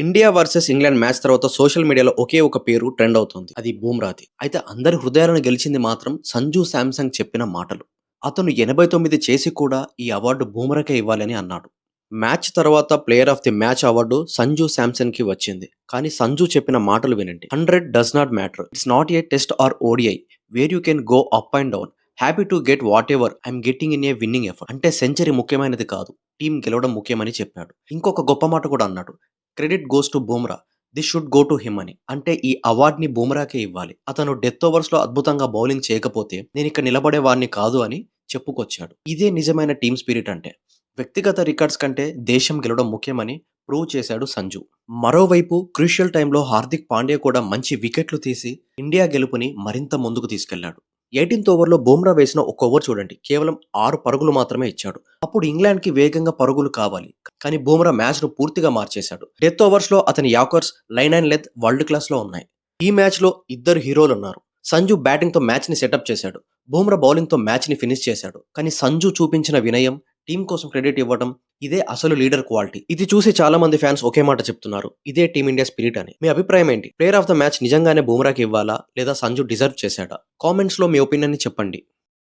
India versus England match తర్వాత social మీడియాలో ఒకే ఒక పేరు ట్రెండ్ అవుతుంది. అది బూమ్రాది. అయితే అందరి హృదయాలను గెలిచింది మాత్రం సంజు శాంసంగ్ చెప్పిన మాటలు. అతను 89 చేసి కూడా ఈ అవార్డు బూమ్రాకే ఇవ్వాలని అన్నాడు. మ్యాచ్ తర్వాత player of the match award Sanju Samson కి వచ్చింది. కానీ సంజు చెప్పిన మాటలు వినండి. 100 does not matter. It's not a test or ODI where you can go up and down. Happy to get whatever I'm getting in a winning effort. అంటే century ముఖ్యమైనది కాదు, team గెలవడం ముఖ్యమని చెప్పాడు. ఇంకొక గొప్ప మాట కూడా అన్నాడు. Credit goes to Bumrah, this should go to him అని. అంటే ఈ అవార్డ్ని బూమ్రాకే ఇవ్వాలి. అతను డెత్ ఓవర్స్ లో అద్భుతంగా బౌలింగ్ చేయకపోతే నేను ఇక్కడ నిలబడే వాడిని కాదు అని చెప్పుకొచ్చాడు. ఇదే నిజమైన టీమ్ స్పిరిట్ అంటే. వ్యక్తిగత రికార్డ్స్ కంటే దేశం గెలవడం ముఖ్యమని ప్రూవ్ చేశాడు సంజు. మరోవైపు క్రూషియల్ టైంలో హార్దిక్ పాండ్యా కూడా మంచి వికెట్లు తీసి ఇండియా గెలుపుని మరింత ముందుకు తీసుకెళ్లాడు. 18th ఓవర్లో బూమ్రా వేసిన ఒక ఓవర్ చూడండి, కేవలం 6 పరుగులు మాత్రమే ఇచ్చాడు. అప్పుడు ఇంగ్లాండ్ కి వేగంగా పరుగులు కావాలి, కానీ బూమ్రా మ్యాచ్ ను పూర్తిగా మార్చేశాడు. డెత్ ఓవర్స్ లో అతని acres line and length world class లో ఉన్నాయి. ఈ మ్యాచ్ లో ఇద్దరు హీరోలు ఉన్నారు. సంజు బ్యాటింగ్ తో మ్యాచ్ ని సెటప్ చేశాడు, బూమ్రా బౌలింగ్ తో మ్యాచ్ ని ఫినిష్ చేశాడు. కానీ సంజు చూపించిన వినయం, టీం కోసం క్రెడిట్ ఇవ్వడం, ఇదే అసలు లీడర్ క్వాలిటీ. ఇది చూసి చాలా మంది ఫ్యాన్స్ ఒకే మాట చెప్తున్నారు, ఇదే టీమిండియా స్పిరిట్ అని. మీ అభిప్రాయం ఏంటి? ప్లేయర్ ఆఫ్ ద మ్యాచ్ నిజంగానే బూమ్రాకి ఇవ్వాలా లేదా సంజు డిజర్వ్ చేశాడా? కామెంట్స్ లో మీ ఒపీనియన్ ని చెప్పండి.